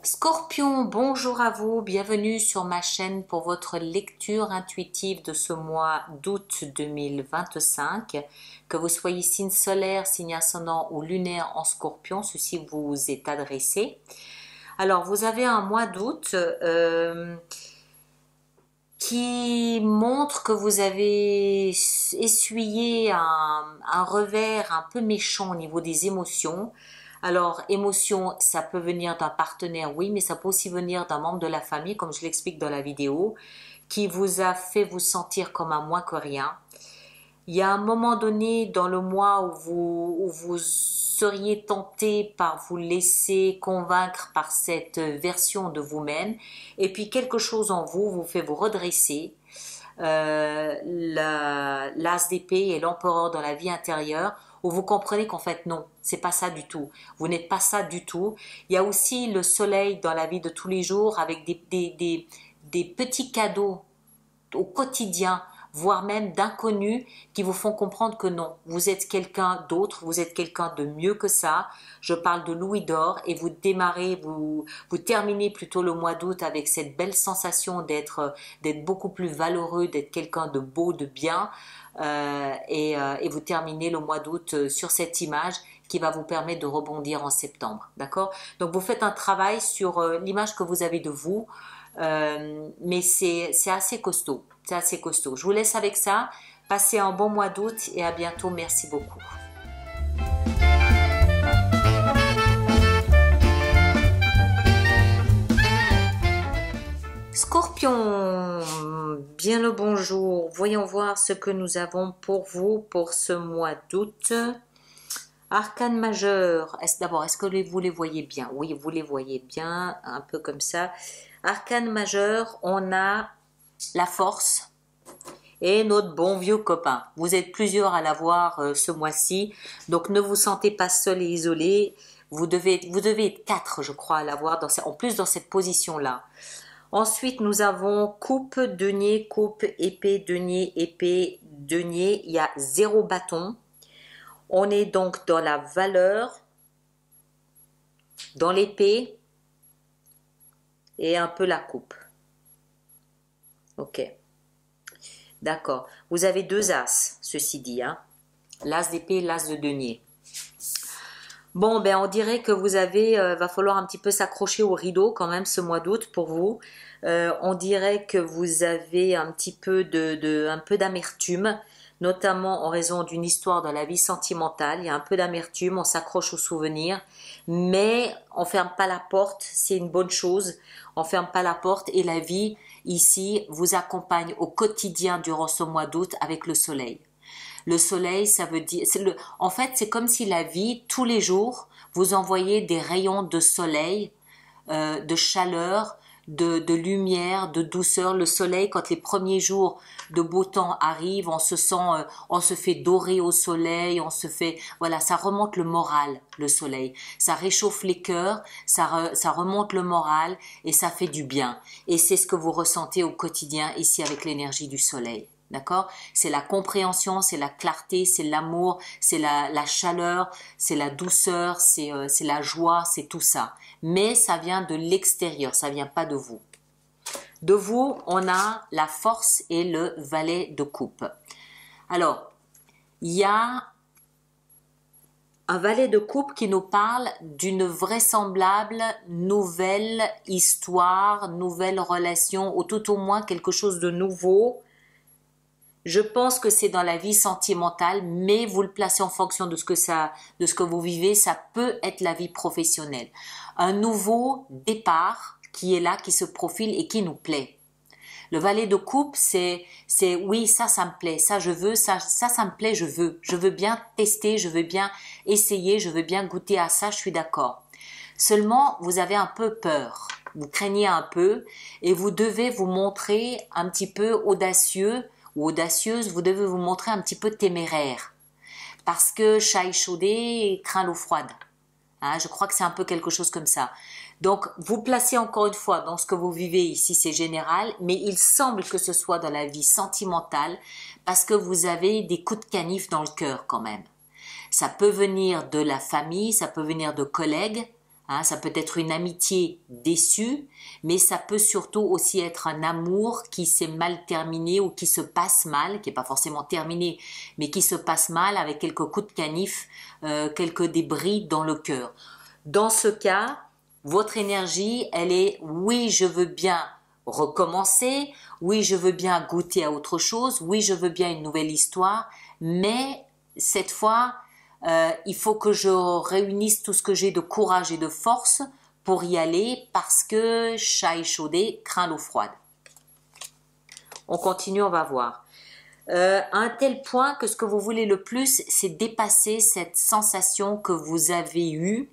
Scorpion, bonjour à vous, bienvenue sur ma chaîne pour votre lecture intuitive de ce mois d'août 2025. Que vous soyez signe solaire, signe ascendant ou lunaire en Scorpion, ceci vous est adressé. Alors, vous avez un mois d'août qui montre que vous avez essuyé un revers un peu méchant au niveau des émotions. Alors, émotion, ça peut venir d'un partenaire, oui, mais ça peut aussi venir d'un membre de la famille, comme je l'explique dans la vidéo, qui vous a fait vous sentir comme un moins que rien. Il y a un moment donné dans le mois où vous seriez tenté par vous laisser convaincre par cette version de vous-même, et puis quelque chose en vous vous fait vous redresser. L'as d'épée et l'empereur dans la vie intérieure, où vous comprenez qu'en fait non, c'est pas ça du tout. Vous n'êtes pas ça du tout. Il y a aussi le soleil dans la vie de tous les jours avec des petits cadeaux au quotidien, voire même d'inconnus qui vous font comprendre que non, vous êtes quelqu'un d'autre, vous êtes quelqu'un de mieux que ça. Je parle de louis d'or et vous démarrez, vous terminez plutôt le mois d'août avec cette belle sensation d'être beaucoup plus valeureux, d'être quelqu'un de beau, de bien. Et vous terminez le mois d'août sur cette image qui va vous permettre de rebondir en septembre. D'accord? Donc vous faites un travail sur l'image que vous avez de vous, mais c'est assez costaud. C'est assez costaud. Je vous laisse avec ça. Passez un bon mois d'août et à bientôt. Merci beaucoup. Scorpion, bien le bonjour. Voyons voir ce que nous avons pour vous pour ce mois d'août. Arcane majeur. D'abord, est-ce que vous les voyez bien? Oui, vous les voyez bien, un peu comme ça. Arcane majeur, on a la force et notre bon vieux copain. Vous êtes plusieurs à l'avoir ce mois-ci, donc ne vous sentez pas seul et isolé. Vous devez être 4, je crois, à l'avoir en plus dans cette position-là. Ensuite, nous avons coupe, denier, coupe, épée, denier, épée, denier. Il y a 0 bâton. On est donc dans la valeur, dans l'épée et un peu la coupe. Ok. D'accord. Vous avez 2 as, ceci dit. Hein. L'as d'épée, l'as de denier. Bon, ben on dirait que vous avez, va falloir un petit peu s'accrocher au rideau quand même ce mois d'août pour vous. On dirait que vous avez un petit peu un peu d'amertume, notamment en raison d'une histoire dans la vie sentimentale. Il y a un peu d'amertume, on s'accroche aux souvenirs, mais on ferme pas la porte, c'est une bonne chose. On ferme pas la porte et la vie ici vous accompagne au quotidien durant ce mois d'août avec le soleil. Le soleil, ça veut dire, en fait, c'est comme si la vie, tous les jours, vous envoyez des rayons de soleil, de chaleur, de lumière, de douceur. Le soleil, quand les premiers jours de beau temps arrivent, on se fait dorer au soleil, voilà, ça remonte le moral, le soleil. Ça réchauffe les cœurs, ça remonte le moral et ça fait du bien. Et c'est ce que vous ressentez au quotidien ici avec l'énergie du soleil. D'accord? C'est la compréhension, c'est la clarté, c'est l'amour, c'est la chaleur, c'est la douceur, c'est la joie, c'est tout ça. Mais ça vient de l'extérieur, ça vient pas de vous. De vous, on a la force et le valet de coupe. Alors, il y a un valet de coupe qui nous parle d'une vraisemblable nouvelle histoire, nouvelle relation, ou tout au moins quelque chose de nouveau. Je pense que c'est dans la vie sentimentale, mais vous le placez en fonction de ce que vous vivez, ça peut être la vie professionnelle. Un nouveau départ qui est là, qui se profile et qui nous plaît. Le valet de coupe, c'est oui, ça me plaît, ça je veux, ça me plaît, je veux bien tester, je veux bien essayer, je veux bien goûter à ça, je suis d'accord. Seulement, vous avez un peu peur, vous craignez un peu et vous devez vous montrer un petit peu audacieux ou audacieuse, vous devez vous montrer un petit peu téméraire. Parce que chat échaudé craint l'eau froide. Hein, je crois que c'est un peu quelque chose comme ça. Donc, vous placez encore une fois dans ce que vous vivez ici, c'est général, mais il semble que ce soit dans la vie sentimentale parce que vous avez des coups de canif dans le cœur quand même. Ça peut venir de la famille, ça peut venir de collègues, Hein, ça peut être une amitié déçue, mais ça peut surtout aussi être un amour qui s'est mal terminé ou qui se passe mal, qui n'est pas forcément terminé, mais qui se passe mal avec quelques coups de canif, quelques débris dans le cœur. Dans ce cas, votre énergie, elle est oui, je veux bien recommencer, oui, je veux bien goûter à autre chose, oui, je veux bien une nouvelle histoire, mais cette fois, il faut que je réunisse tout ce que j'ai de courage et de force pour y aller parce que chat échaudé craint l'eau froide. On continue, on va voir. À un tel point que ce que vous voulez le plus, c'est dépasser cette sensation que vous avez eue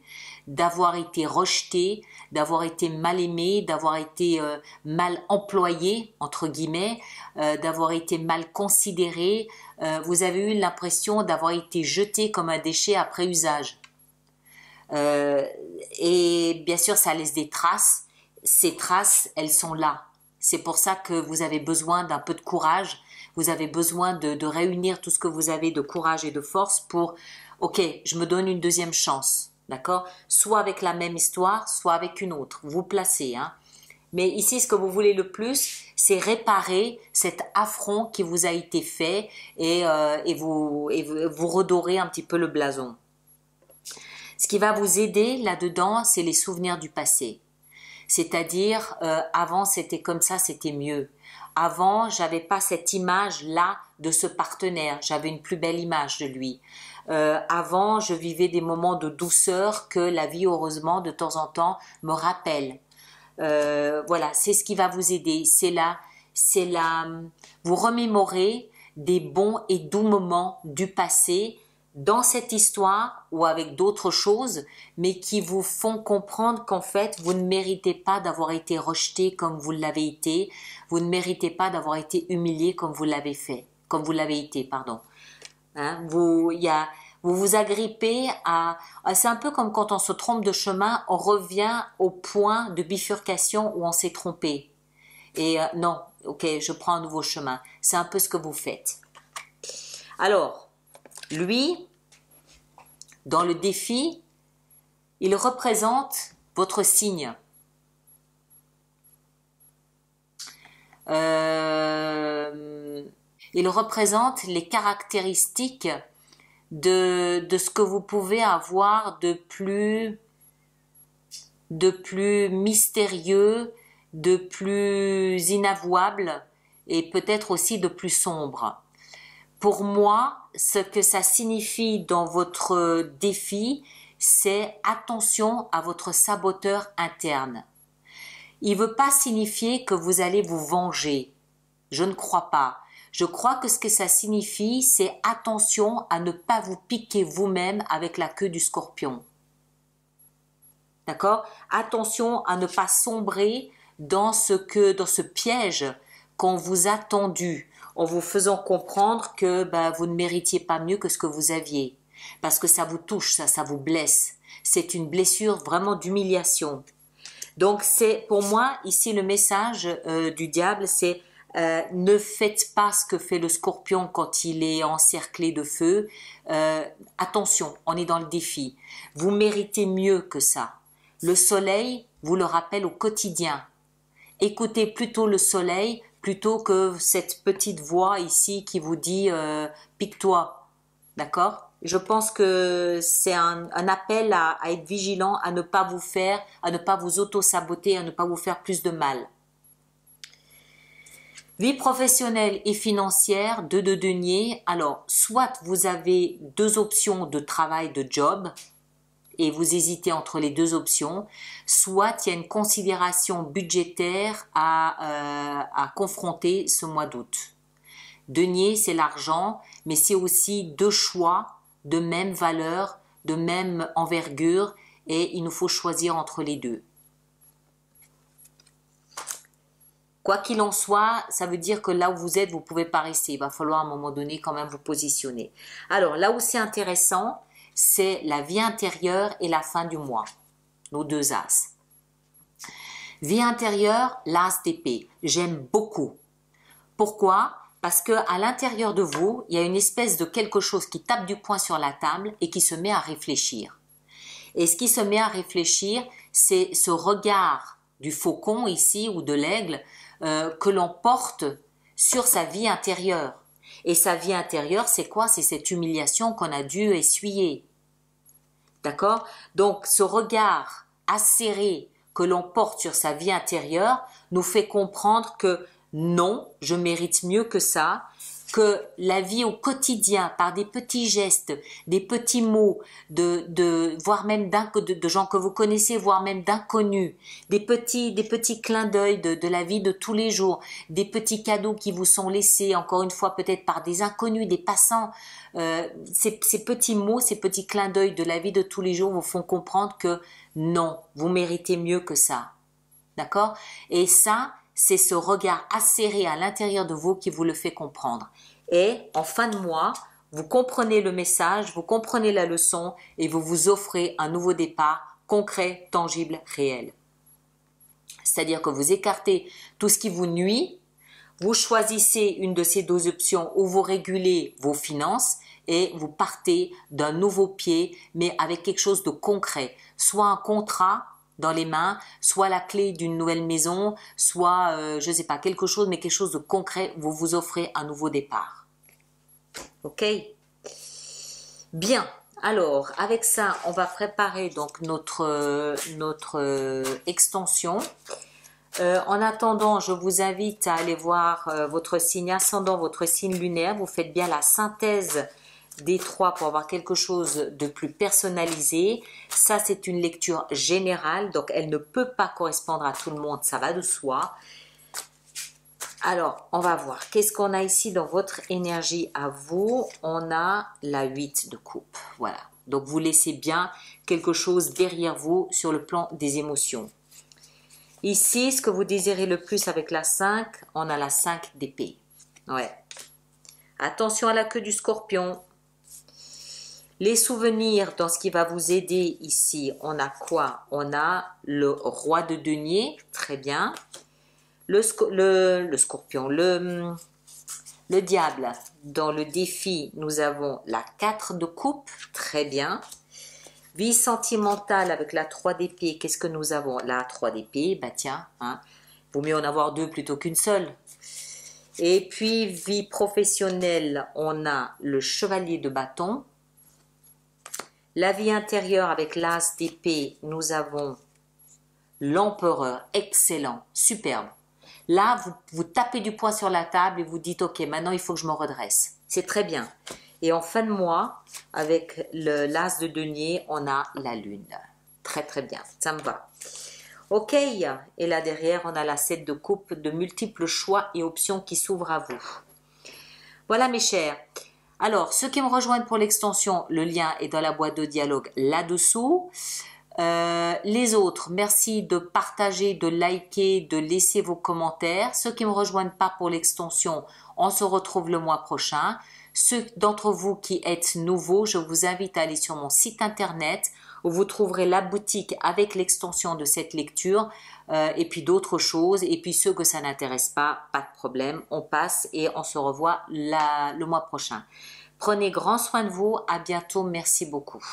d'avoir été rejeté, d'avoir été mal aimé, d'avoir été mal employé, entre guillemets, d'avoir été mal considéré. Vous avez eu l'impression d'avoir été jeté comme un déchet après usage. Et bien sûr, ça laisse des traces. Ces traces, elles sont là. C'est pour ça que vous avez besoin d'un peu de courage. Vous avez besoin de réunir tout ce que vous avez de courage et de force pour, ok, je me donne une deuxième chance. D'accord? Soit avec la même histoire, soit avec une autre. Vous placez. Hein? Mais ici, ce que vous voulez le plus, c'est réparer cet affront qui vous a été fait et vous redorer un petit peu le blason. Ce qui va vous aider là-dedans, c'est les souvenirs du passé. C'est-à-dire, avant c'était comme ça, c'était mieux. Avant, j'avais pas cette image-là de ce partenaire. J'avais une plus belle image de lui. Avant, je vivais des moments de douceur que la vie, heureusement, de temps en temps, me rappelle. Voilà, c'est ce qui va vous aider. Vous remémorez des bons et doux moments du passé dans cette histoire ou avec d'autres choses, mais qui vous font comprendre qu'en fait, vous ne méritez pas d'avoir été rejeté comme vous l'avez été, vous ne méritez pas d'avoir été humilié comme vous l'avez fait, comme vous l'avez été, pardon. Hein, vous vous agrippez c'est un peu comme quand on se trompe de chemin, on revient au point de bifurcation où on s'est trompé. Et non, ok, je prends un nouveau chemin. C'est un peu ce que vous faites. Alors, lui, dans le défi, il représente votre signe. Il représente les caractéristiques de ce que vous pouvez avoir de plus mystérieux, de plus inavouable et peut-être aussi de plus sombre. Pour moi, ce que ça signifie dans votre défi, c'est attention à votre saboteur interne. Il ne veut pas signifier que vous allez vous venger. Je ne crois pas. Je crois que ce que ça signifie, c'est attention à ne pas vous piquer vous-même avec la queue du scorpion. D'accord? Attention à ne pas sombrer dans ce piège qu'on vous a tendu, en vous faisant comprendre que vous ne méritiez pas mieux que ce que vous aviez. Parce que ça vous touche, ça vous blesse. C'est une blessure vraiment d'humiliation. Donc c'est pour moi ici le message du diable, c'est ne faites pas ce que fait le scorpion quand il est encerclé de feu. Attention, on est dans le défi. Vous méritez mieux que ça. Le soleil vous le rappelle au quotidien. Écoutez plutôt le soleil plutôt que cette petite voix ici qui vous dit pique-toi. D'accord? Je pense que c'est un appel à être vigilant, à ne pas vous auto-saboter, à ne pas vous faire plus de mal. Vie professionnelle et financière, 2 de denier. Alors, soit vous avez 2 options de travail, de job, et vous hésitez entre les 2 options, soit il y a une considération budgétaire à confronter ce mois d'août. Denier, c'est l'argent, mais c'est aussi 2 choix de même valeur, de même envergure, et il nous faut choisir entre les 2. Quoi qu'il en soit, ça veut dire que là où vous êtes, vous ne pouvez pas rester. Il va falloir à un moment donné quand même vous positionner. Alors là où c'est intéressant, c'est la vie intérieure et la fin du mois. Nos 2 as. Vie intérieure, l'as d'épée. J'aime beaucoup. Pourquoi ? Parce qu'à l'intérieur de vous, il y a une espèce de quelque chose qui tape du poing sur la table et qui se met à réfléchir. Et ce qui se met à réfléchir, c'est ce regard du faucon ici ou de l'aigle que l'on porte sur sa vie intérieure. Et sa vie intérieure, c'est quoi? C'est cette humiliation qu'on a dû essuyer. D'accord? Donc, ce regard acéré que l'on porte sur sa vie intérieure nous fait comprendre que non, je mérite mieux que ça, que la vie au quotidien, par des petits gestes, des petits mots, voire même de gens que vous connaissez, voire même d'inconnus, des petits clins d'œil de la vie de tous les jours, des petits cadeaux qui vous sont laissés, encore une fois peut-être par des inconnus, des passants, ces petits mots, ces petits clins d'œil de la vie de tous les jours vous font comprendre que non, vous méritez mieux que ça. D'accord? Et ça, c'est ce regard acéré à l'intérieur de vous qui vous le fait comprendre. Et en fin de mois, vous comprenez le message, vous comprenez la leçon et vous vous offrez un nouveau départ concret, tangible, réel. C'est-à-dire que vous écartez tout ce qui vous nuit, vous choisissez une de ces deux options où vous régulez vos finances et vous partez d'un nouveau pied, mais avec quelque chose de concret, soit un contrat dans les mains, soit la clé d'une nouvelle maison, soit, je ne sais pas, quelque chose, mais quelque chose de concret, vous vous offrez un nouveau départ. Ok? Bien. Alors, avec ça, on va préparer donc notre extension. En attendant, je vous invite à aller voir votre signe ascendant, votre signe lunaire. Vous faites bien la synthèse des trois pour avoir quelque chose de plus personnalisé. Ça, c'est une lecture générale, donc elle ne peut pas correspondre à tout le monde, ça va de soi. Alors, on va voir. Qu'est-ce qu'on a ici dans votre énergie à vous? On a la 8 de coupe. Voilà. Donc, vous laissez bien quelque chose derrière vous sur le plan des émotions. Ici, ce que vous désirez le plus avec la 5, on a la 5 d'épée. Ouais. Attention à la queue du scorpion. Les souvenirs dans ce qui va vous aider ici, on a quoi? On a le roi de denier, très bien. Le scorpion, le diable. Dans le défi, nous avons la 4 de coupe, très bien. Vie sentimentale avec la 3 d'épée, qu'est-ce que nous avons? La 3 d'épée, bah tiens, hein, vaut mieux en avoir deux plutôt qu'une seule. Et puis, vie professionnelle, on a le chevalier de bâton. La vie intérieure avec l'as d'épée, nous avons l'empereur, excellent, superbe. Là, vous tapez du poing sur la table et vous dites, ok, maintenant il faut que je me redresse. C'est très bien. Et en fin de mois, avec l'as de denier, on a la lune. Très très bien, ça me va. Ok, et là derrière, on a la 7 de coupe, de multiples choix et options qui s'ouvrent à vous. Voilà mes chers. Alors, ceux qui me rejoignent pour l'extension, le lien est dans la boîte de dialogue là-dessous. Les autres, merci de partager, de liker, de laisser vos commentaires. Ceux qui ne me rejoignent pas pour l'extension, on se retrouve le mois prochain. Ceux d'entre vous qui êtes nouveaux, je vous invite à aller sur mon site internet où vous trouverez la boutique avec l'extension de cette lecture et puis d'autres choses. Et puis ceux que ça n'intéresse pas, pas de problème, on passe et on se revoit le mois prochain. Prenez grand soin de vous, à bientôt, merci beaucoup.